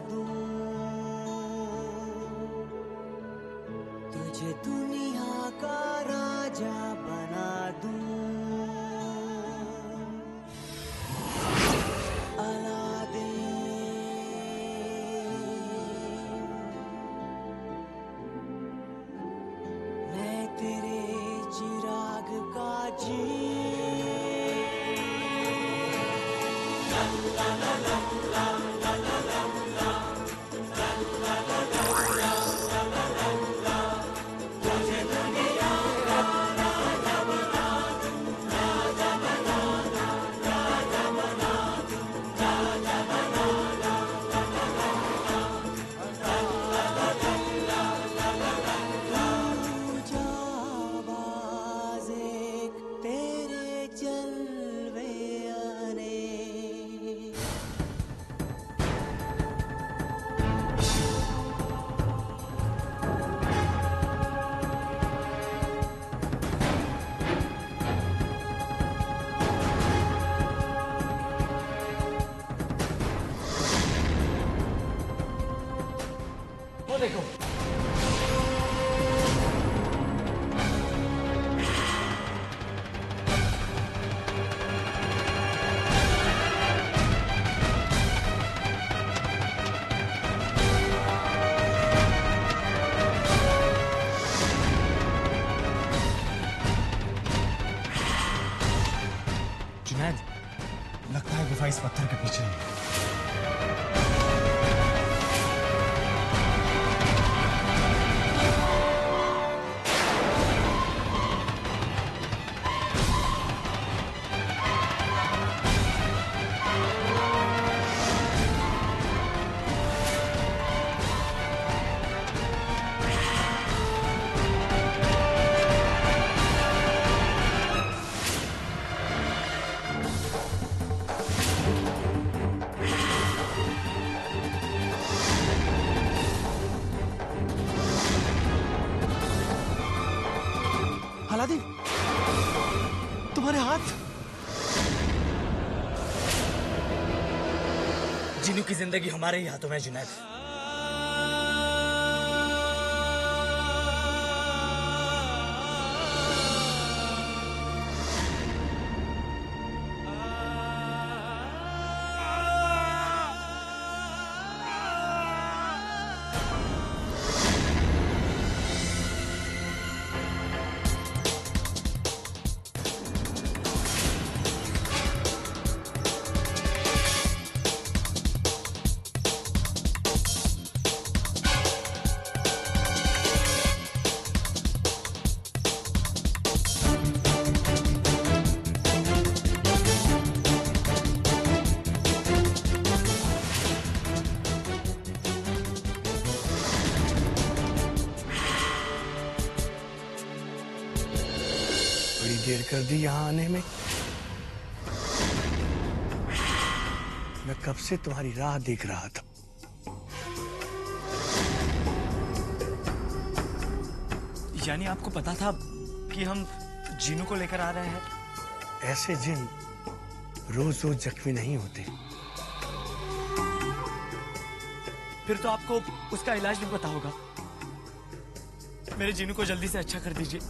दूं, तुझे दुनिया का राजा बना दूं। मैं तेरे चिराग का जी देखो जुनैद, लगता है गुफा इस पत्थर के पीछे है। अलादीन, तुम्हारे हाथ। जिन्नू की जिंदगी हमारे ही हाथों में है जुनैद। देर कर दी यहाँ आने में। मैं कब से तुम्हारी राह देख रहा था। यानी आपको पता था कि हम जिन्नू को लेकर आ रहे हैं? ऐसे जिन रोज रोज जख्मी नहीं होते। फिर तो आपको उसका इलाज भी पता होगा। मेरे जिन्नू को जल्दी से अच्छा कर दीजिए।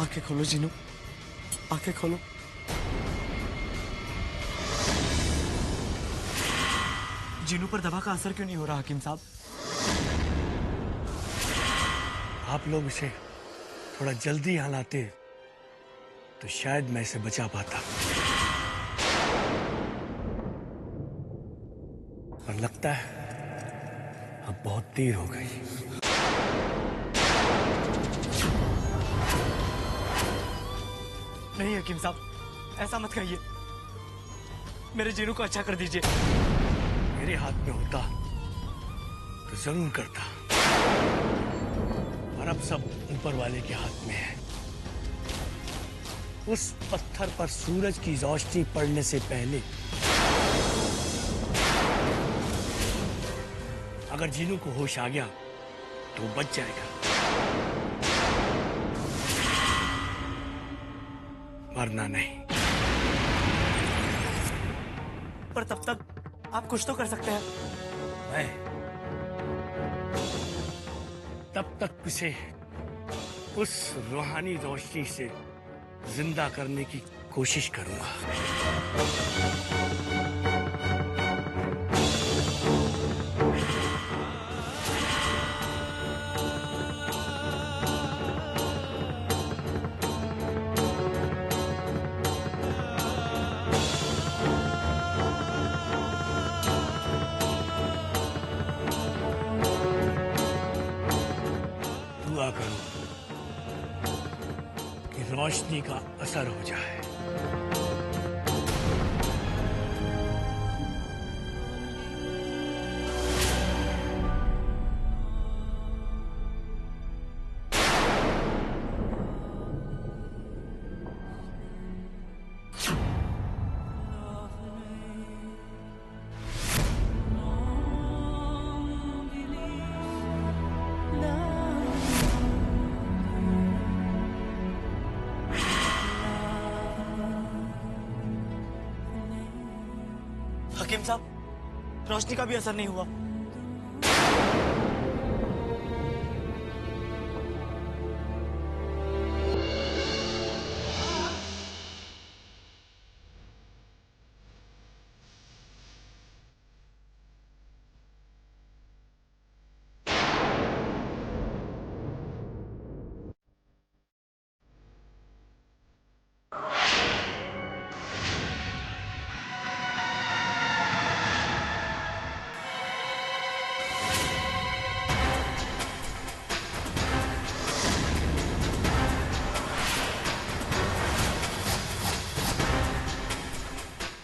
आंखें खोलो जिन्नू, आंखें खोलो। जिन्नू पर दवा का असर क्यों नहीं हो रहा हकीम साहब? आप लोग इसे थोड़ा जल्दी यहाँ लाते तो शायद मैं इसे बचा पाता, पर लगता है अब बहुत देर हो गई। नहीं हकीम साहब, ऐसा मत कहिए। मेरे जिन्नू को अच्छा कर दीजिए। मेरे हाथ में होता तो जरूर करता, और अब सब ऊपर वाले के हाथ में है। उस पत्थर पर सूरज की रोशनी पड़ने से पहले अगर जीनू को होश आ गया तो वो बच जाएगा, वरना नहीं। पर तब तक आप कुछ तो कर सकते हैं। मैं तब तक उसे उस रूहानी रोशनी से जिंदा करने की कोशिश करूंगा। दुआ करो कि रोशनी का असर हो जाए। हकीम साहब, रोशनी का भी असर नहीं हुआ।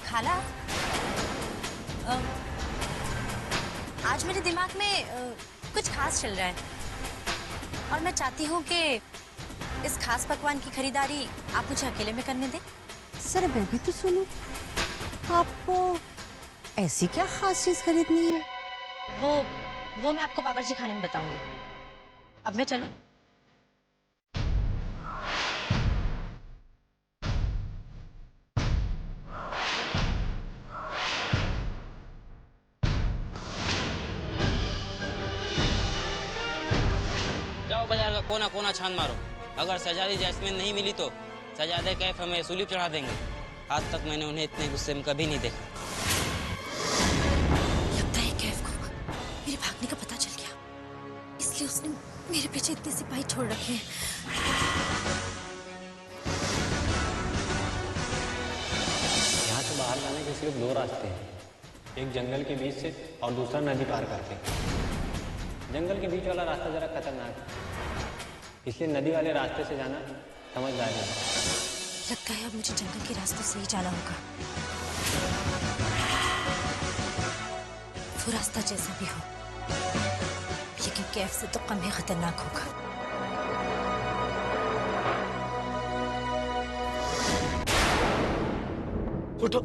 खाला, आज मेरे दिमाग में कुछ खास चल रहा है और मैं चाहती हूँ कि इस खास पकवान की खरीदारी आप मुझे अकेले में करने दें। सर मैं भी तो सुनूं, आपको ऐसी क्या खास चीज खरीदनी है? वो मैं आपको बावर्ची खाने में बताऊंगी। अब मैं चलूं? जाओ बाजार का कोना कोना छान मारो। अगर सजादी जैस्मिन नहीं मिली तो सजादे कैफ हमें सूली चढ़ा देंगे। आज तक मैंने उन्हें इतने गुस्से में कभी नहीं देखा। लगता है कैफ को मेरे भागने का पता चल गया, इसलिए उसने मेरे पीछे इतने सिपाही छोड़ रखे हैं। यहाँ से बाहर जाने के सिर्फ दो रास्ते हैं, एक जंगल के बीच से और दूसरा नदी पार करके। जंगल के बीच वाला रास्ता जरा खतरनाक है, इसलिए नदी वाले रास्ते से जाना समझदारी है। लगता है अब मुझे जंगल के रास्ते से ही जाना होगा। वो रास्ता जैसा भी हो, लेकिन कैफ से तो कम ही खतरनाक होगा। उठो,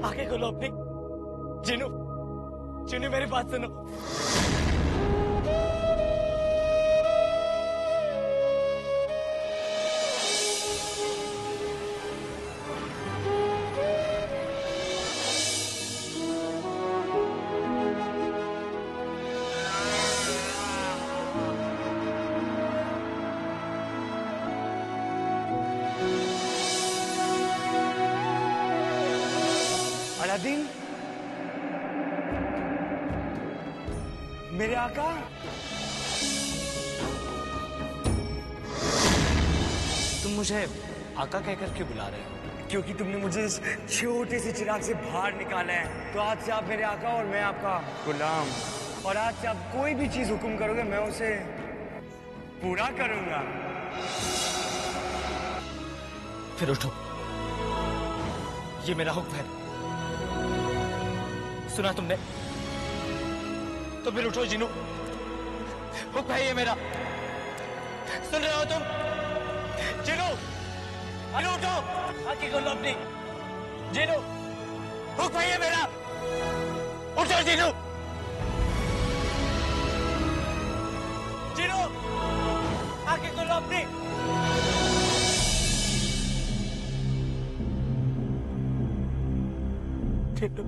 आंखें खोलो अपनी। जीनू, जीनू मेरी बात सुनो। अलादीन, मेरे आका, तुम मुझे आका कहकर क्यों बुला रहे हो? क्योंकि तुमने मुझे इस छोटे से चिराग से बाहर निकाला है, तो आज से आप मेरे आका और मैं आपका गुलाम। और आज से आप कोई भी चीज हुक्म करोगे मैं उसे पूरा करूंगा। फिर उठो, ये मेरा हुक्म है। सुना तुमने? तो फिर उठो जीनू, हुक्म है ये मेरा। सुन रहे हो तुम? जीनू, अरे उठो, आंखें खोलो अपनी। जीनू, हुक्म है ये मेरा। उठो जीनू, जिनो आंखें खोलो अपनी। जिनो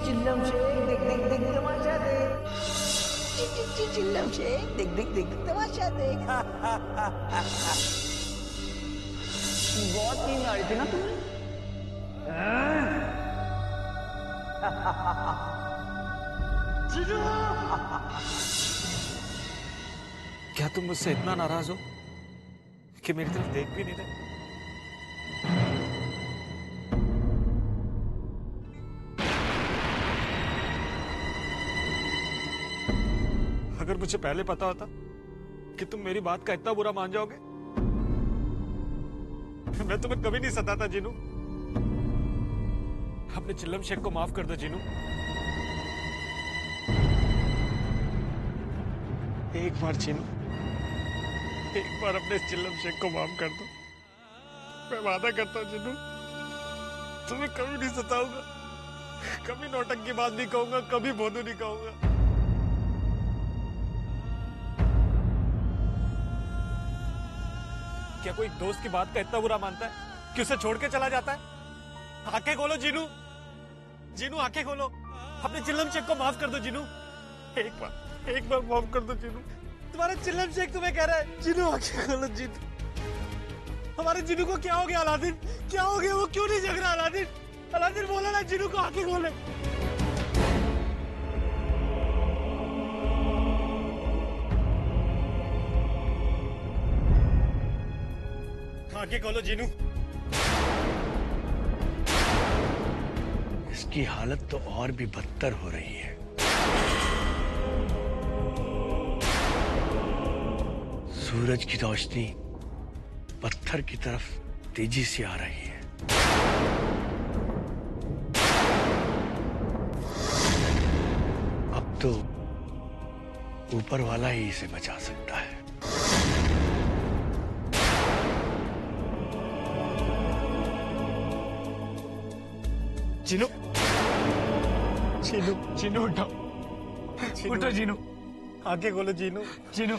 चिल्लम शेख देख देख देख तमाशा देख। चिल्लम शेख देख देख देख तमाशा देख। बहुत नींद आ रही थी ना तुम्हें? क्या तुम मुझसे इतना नाराज हो कि मेरी तरफ देख भी नहीं रहे? अगर मुझे पहले पता होता कि तुम मेरी बात का इतना बुरा मान जाओगे, मैं तुम्हें कभी नहीं सताता जिनू। अपने चिल्लम शेख को माफ कर दो जिनू। एक बार जिनू, एक बार अपने चिल्लम शेख को माफ कर दो। मैं वादा करता हूँ जिनू, तुम्हें कभी नहीं सताऊंगा, कभी नौटंकी की बात नहीं कहूंगा, कभी भोदू नहीं कहूंगा। क्या कोई दोस्त की बात का इतना बुरा मानता है कि उसे छोड़ के चला जाता है? आंखें खोलो जिनू, जिनू आंखें खोलो, अपने चिल्लम शेख को माफ कर दो जिनू। एक बार माफ कर दो जिनू। तुम्हारा चिल्लम शेख तुम्हें कह रहा है जिनू आंखें खोलो जिनू। हमारे जिनू को क्या हो गया अलादीन? क्या हो गया? वो क्यों नहीं जग रहा अलादीन? अलादीन बोला ना जिनू को आंखें खोले। आंखें खोलो जिनू। इसकी हालत तो और भी बदतर हो रही है। सूरज की रोशनी पत्थर की तरफ तेजी से आ रही है। अब तो ऊपर वाला ही इसे बचा सकता है। जिनू, जिनू, जिनू उठो, उठो जिनू, आंखें खोलो जिनू, जिनू।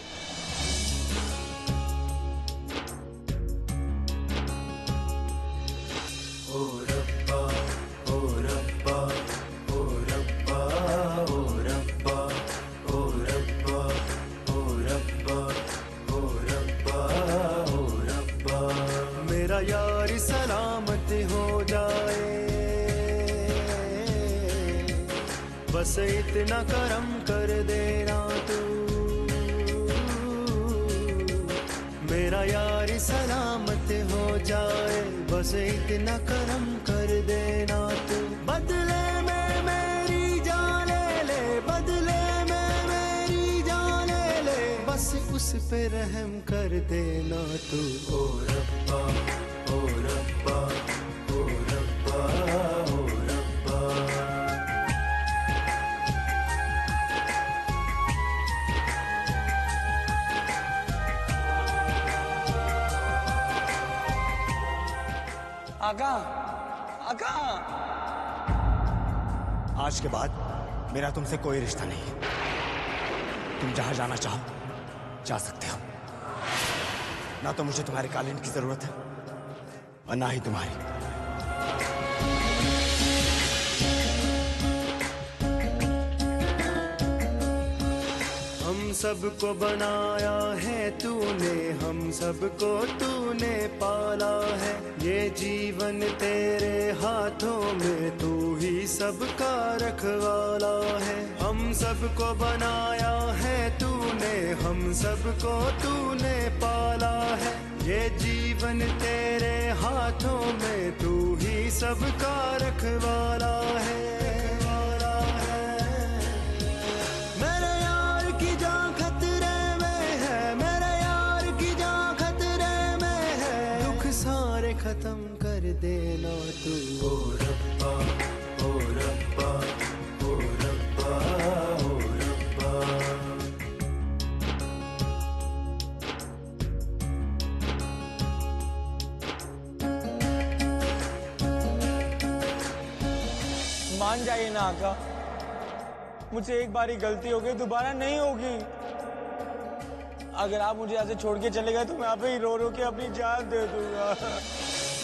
मेरा यार सलामत हो जाए, बस इतना करम कर देना तू। मेरा यार सलामत हो जाए, बस इतना करम कर देना तू। बदले में मेरी जान ले, बदले में मेरी जान ले, बस उस पे रहम कर देना तू। ओ रब्बा, ओ रब्बा, ओ रब्बा, ओ रब्बा। आका, आका, आज के बाद मेरा तुमसे कोई रिश्ता नहीं है। तुम जहां जाना चाहो जा सकते हो। ना तो मुझे तुम्हारे कालीन की जरूरत है और ना ही तुम्हारी। हम सबको बनाया है तूने, हम सबको तूने पाला है। ये जीवन तेरे हाथों में, तू ही सबका रखवाला है। हम सबको बनाया है तूने, हम सबको तूने पाला है। ये जीवन तेरे हाथों में, तू ही सबका रखवाला है। मेरे यार की जान खतरे में है, मेरे यार की जान खतरे में है। दुख सारे खत्म कर देना तू। ओ रब्बा, ओ रब्बा। जाइए ना आका, मुझसे एक बार ही गलती हो गई, दोबारा नहीं होगी। अगर आप मुझे ऐसे छोड़ के चले गए तो मैं आप ही रो रो के अपनी जान दे दूंगा।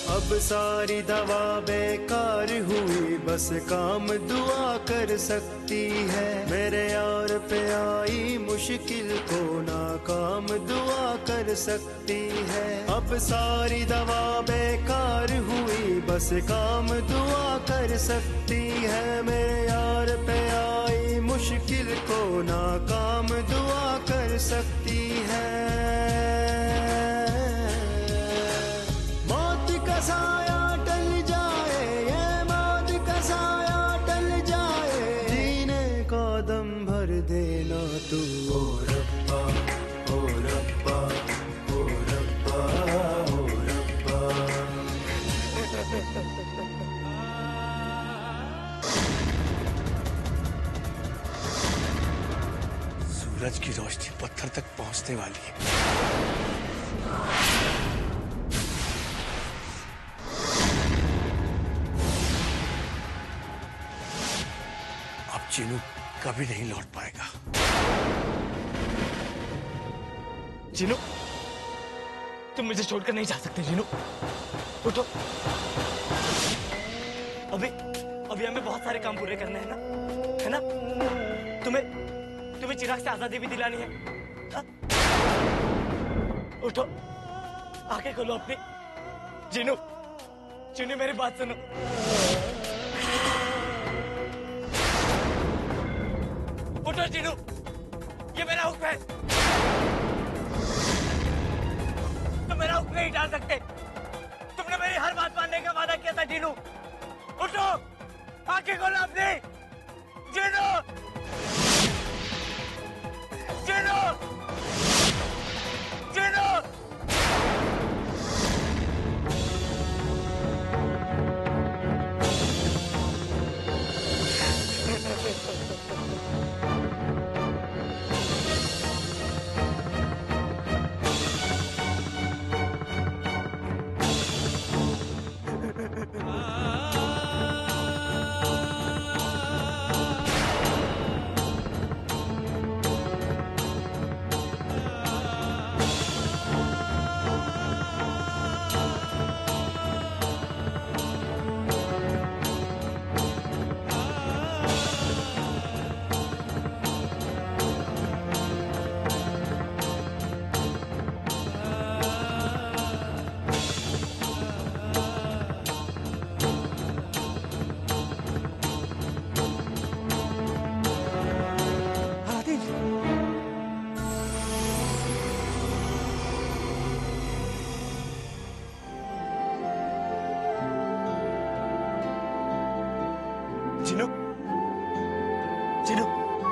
अब सारी दवा बेकार हुई, बस काम दुआ कर सकती है। मेरे यार पे आई मुश्किल को नाकाम दुआ कर सकती है। अब सारी दवा बेकार हुई, बस काम दुआ कर सकती है। मेरे यार पे आई मुश्किल को नाकाम दुआ कर सकती है। साया टल जाए, ये मौत का साया टल जाए, जीने का दम भर देना तू। ओ रब्बा, ओ रब्बा, ओ रब्बा, ओ रब्बा। सूरज की रोशनी पत्थर तक पहुंचने वाली है। चिनू कभी नहीं लौट पाएगा। जिनू, तुम मुझे छोड़कर नहीं जा सकते। जिनू, उठो। अभी हमें बहुत सारे काम पूरे करने हैं ना, है ना? तुम्हें चिराग से आजादी भी दिलानी है। उठो, आंखें खोलो अपनी। जिनू, मेरी बात सुनो। उठो जिनू, ये मेरा हुक्म है। तुम मेरा हुक्म नहीं डाल सकते। तुमने मेरी हर बात मानने का वादा किया था जिनू। उठो, आंखें खोलो अपनी। जिनू, जिनू, जिनू।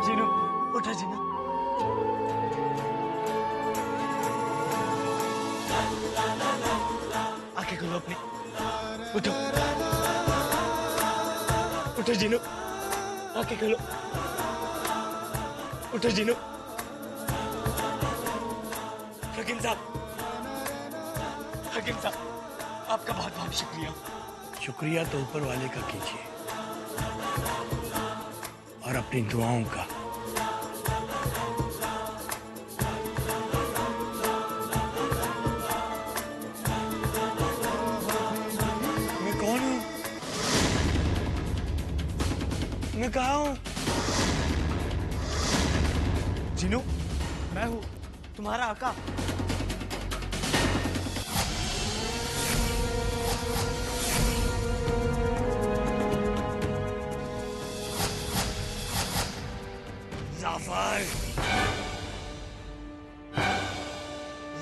जिनू, उठो जिनू। आंखें खोलो अपनी। उठो, उठो जिनू, आंखें खोलो। उठो जिनू। हकीम साहब, आपका बहुत बहुत शुक्रिया। शुक्रिया तो ऊपर वाले का कीजिए और अपनी दुआओं का। मैं कौन हूँ? मैं कहाँ हूँ? जिनू, मैं हूँ तुम्हारा आका।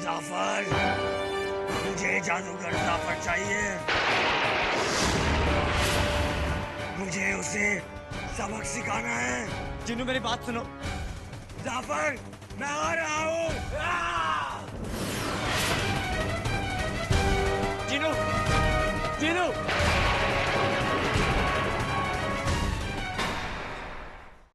जाफर, मुझे जादूगर जाफर चाहिए। मुझे उसे सबक सिखाना है। जिनू, मेरी बात सुनो। जाफर, मैं आ रहा हूँ।